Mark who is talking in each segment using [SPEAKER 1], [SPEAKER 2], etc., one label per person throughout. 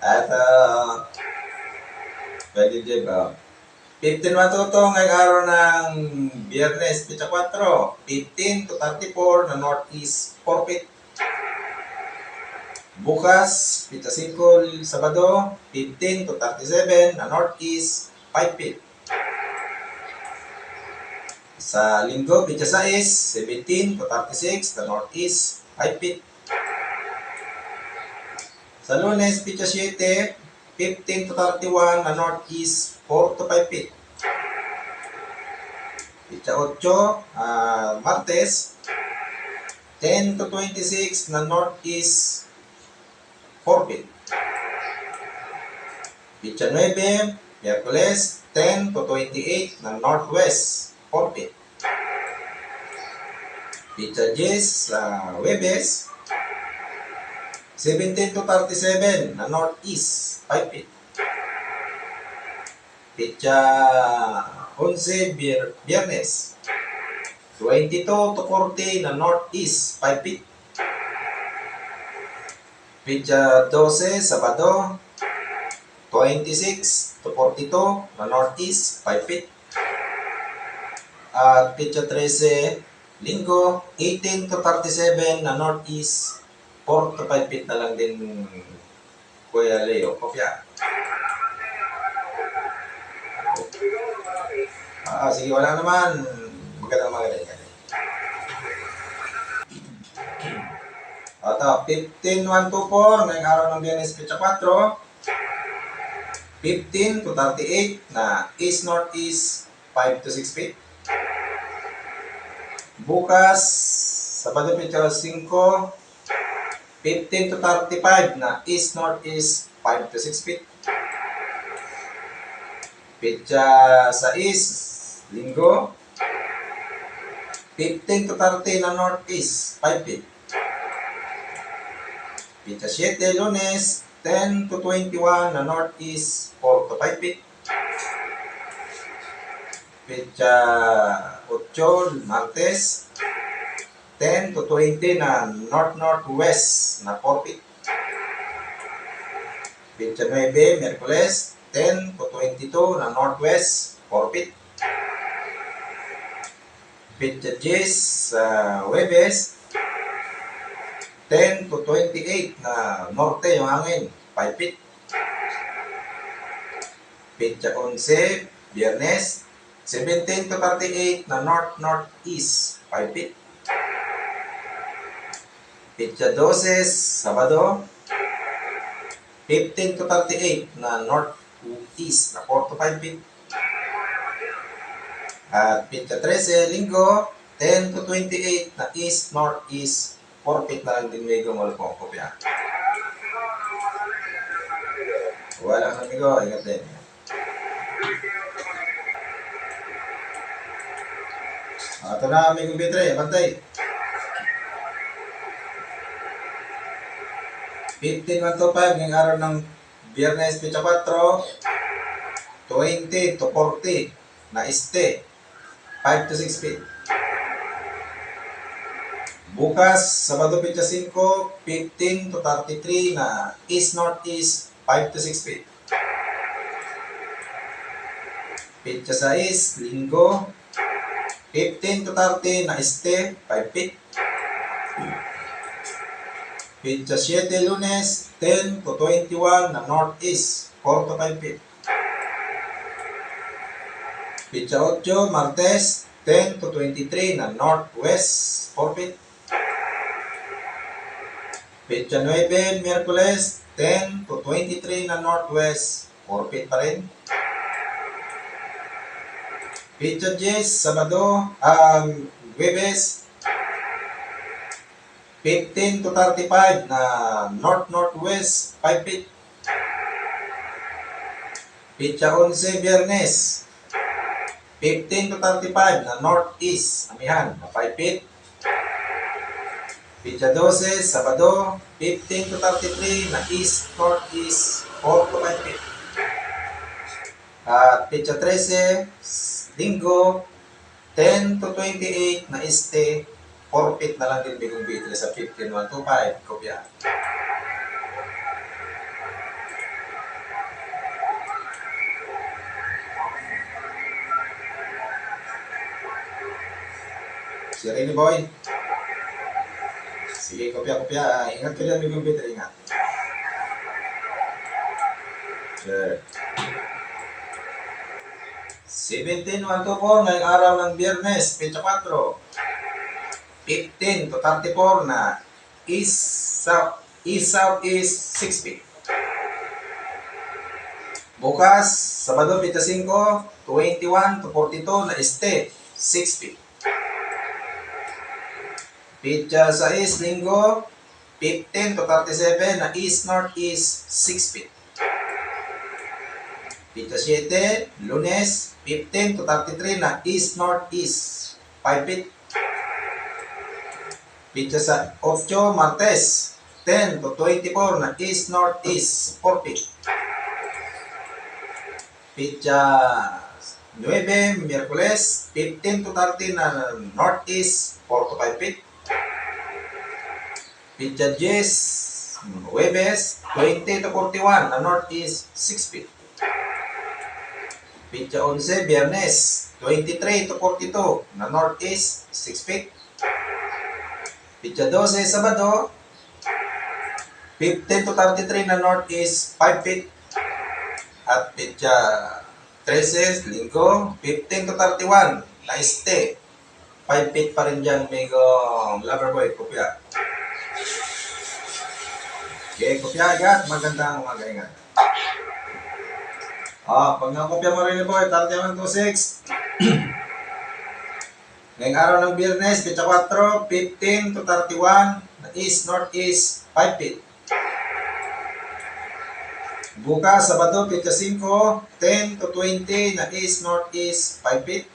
[SPEAKER 1] At pwede din ba? 15 matuto ngayong araw ng Biyernes, Pizza 4, 15 to 34 na Northeast 4 feet. Bukas, Pizza 5, Sabado, 15 to 37 na Northeast 5 feet. Sa Linggo, Pizza 6, 17 to 36 na Northeast 5 feet. Sa Lunes, Pizza 7, 15 to 31 na Northeast 4 to 5 feet. Pizza 8, Martes, 10 to 26 na Northeast 4 feet. Pizza 9, Miyerkules, 10 to 28 na Northwest 4 feet. Pizza 10, Huwebes, 17 to 37 na Northeast 5 feet. Pizza 11, Biyernes, 22 to 40 na Northeast 5 feet. Pizza 12, Sabado, 26 to 42 na Northeast 5 feet. At Pizza 13, Linggo, 18 to 37 na Northeast 4 to 5 feet na lang din, Kuya Leo. Kopya. Sige, wala naman. Magandang magaling. At 15-1-2-4 ngayong araw ng Biyernes, Pizza 4. 15 to 38 na East-Northeast 5 to 6 feet. Bukas, Sabado, Pizza 5, 15 to 35 na East-Northeast 5 to 6 feet. Pizza 6, Linggo, 15 to 30 na Northeast 5 feet. Pizza 7, Lunes, 10 to 21 na Northeast 4 to 5 feet. Pizza 8, Martes, 10 to 20 na North-Northwest na 4 feet. Pizza 9, Miyerkules, 10 to 22 na Northwest 4 feet. Pizza 10, Huwebes, 10 to 28 na Norte yung hangin 5 feet. Pizza 11, Biyernes, 17 to 38 na North-Northeast 5 feet. Pizza 12, Sabado, 15 to 38 na Northeast na 4 to 5 feet. At Pizza 13, Linggo, 10 to 28 na East-Northeast 4 feet na lang din may gumalapong kopya. Wala kang amigo, ingat din. Ito na amigo Bitre, bantay. 15-1-2-5 ngayong araw ng Biyernes, Pizza 4, 20 to 40 na Este 5 to 6 feet. Bukas, Sabado, Pizza 5, 15 to 33 na East-Northeast 5 to 6 feet. Pizza 6, Linggo, 15 to 30 na Este 5 feet. Pizza 7, Lunes, 10 to 21 na Northeast 4 to 5 feet. Pizza 8, Martes, 10 to 23 na Northwest 4 feet. Pizza 9, Miyerkules, 10 to 23 na Northwest 4 feet pa rin. Pizza 10, Sabado, Huwebes, 15 to 35 na North-Northwest 5 feet. Pizza 11, Biyernes, 15 to 35 na Northeast, amihan, na 5 feet. Pizza 12, Sabado, 15 to 33 na East-Northeast 4 to 5 feet. At Pizza 13, Linggo, 10 to 28 na Este 4 feet na lang din bigong bitli sa 15-1-2-5. Kopya. Si Rini Boy. Sige, kopya. Ingat ka dyan, may computer, ingat. Sure. 17-124 ngayong araw ng Biyernes, Pecha 4. 15 to 34 na East-South is 6 feet. Bukas, Sabado, Pecha 5, 21 to 42 na Este, 6 feet. Pecha 6, Linggo, 15 to 37 na East-Northeast, 6 feet. Pecha 7, Lunes, 15 to 33 na East-Northeast, 5 feet. Pecha 8, Martes, 10 to 24 na East-Northeast, 4 feet. Pecha 9, Miyerkules, 15 to 30 na Northeast, 4 to 5 feet. Pecha 10, Huwebes, 20 to 41 na Northeast, 6 feet. Pecha 11, Biyernes, 23 to 42 na Northeast, 6 feet. Pecha 12, Sabado, 15 to 33 na Northeast, 5 feet. At Pecha 13, Linggo, 15 to 31 na Este, 5 feet pa rin dyan, Migo Loverboy, kopya. Okay, kopya agad, magandang umaga, ingat. Pag nakopya mo rin boy, 3126. Ngayong araw ng Biyernes, Pecha 4, 15 to 31 na East-Northeast, 5 feet. Bukas, Sabado, Pecha 5, 10 to 20 na East-Northeast, 5 feet.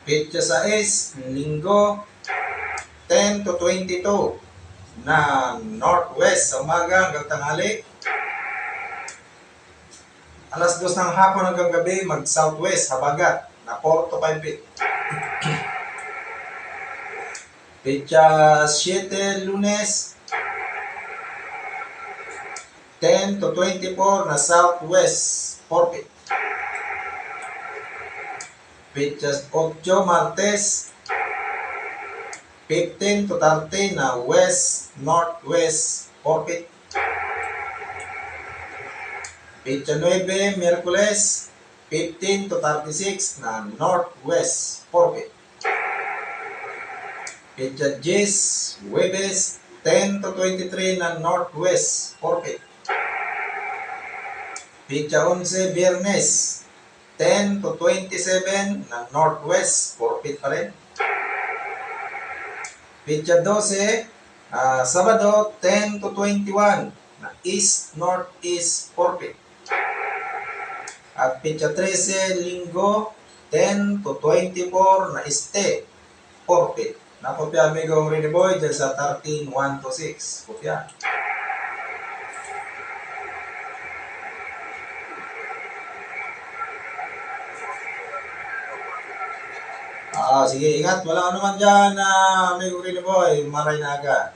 [SPEAKER 1] Pecha 6, Linggo, 10 to 22 na Northwest sa umaga hanggang tanghali. Alas 2 ng hapon hanggang gabi, mag-southwest, habagat, na 4 to 5 feet. Pecha 7, Lunes, 10 to 24 na southwest, 4 feet. Pecha 8, Martes, 15 to 30 na west-northwest, 4 feet. Pecha 9, Miyerkules, 15 to 36 na northwest, 4 feet. Pecha 10, Huwebes, 10 to 23 na northwest, 4 feet. Pecha 11, Biyernes, 10 to 27 na northwest, 4 feet pa rin. Pecha 12, Sabado, 10 to 21 na east-northeast, 4 feet. At Pecha 13, Linggo, 10 to 24 na Este, 4 feet. Nakopya amigo Rini Boy dyan sa 13-126. Kopya. Sige, ingat. Walang anuman dyan, amigo Rini Boy. Maray na agad.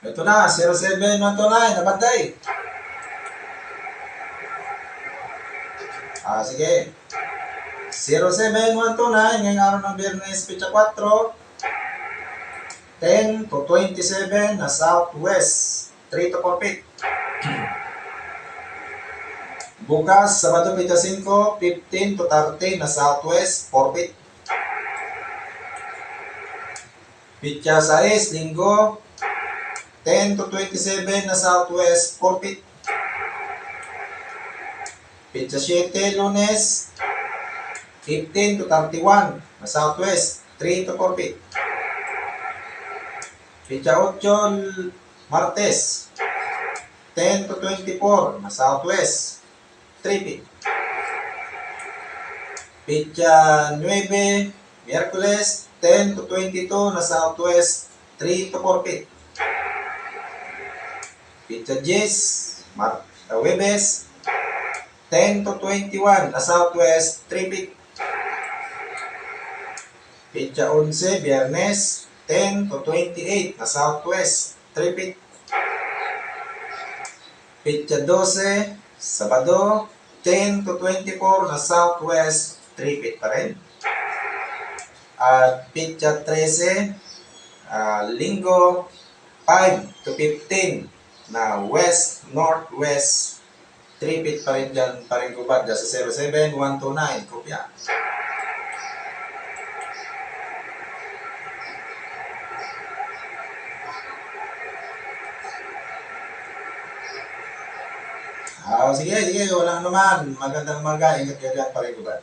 [SPEAKER 1] Ito na, 07-129, nabanday. Sige. 07-129, ngayong araw ng Biyernes, Pecha 4, 10 to 27 na southwest, 3 to 4 feet. Bukas, Sabado, Pecha 5, 15 to 30 na southwest, 4 feet. Pecha 6, Linggo, 10 to 27 na southwest, 4 feet. Pecha 7, Lunes, 15 to 31 na southwest, 3 to 4 feet. Pecha 8, Martes, 10 to 24 na southwest, 3 feet. Pecha 9, Miyerkules, 10 to 22 na southwest, 3 to 4 feet. Pecha 10, Huwebes, 10 to 21 na southwest, 3 feet. Pecha 11, Biyernes, 10 to 28 na southwest, 3 feet. Pecha 12, Sabado, 10 to 24 na southwest, 3 feet pa rin. At pitsa 13, linggo, 5 to 15 na west, northwest, 3 feet pa rin dyan, pa rin gubad dyan sa 07129, kopya. Sige, walang naman. Magandang umaga, ingat ka dyan, pa rin gubad.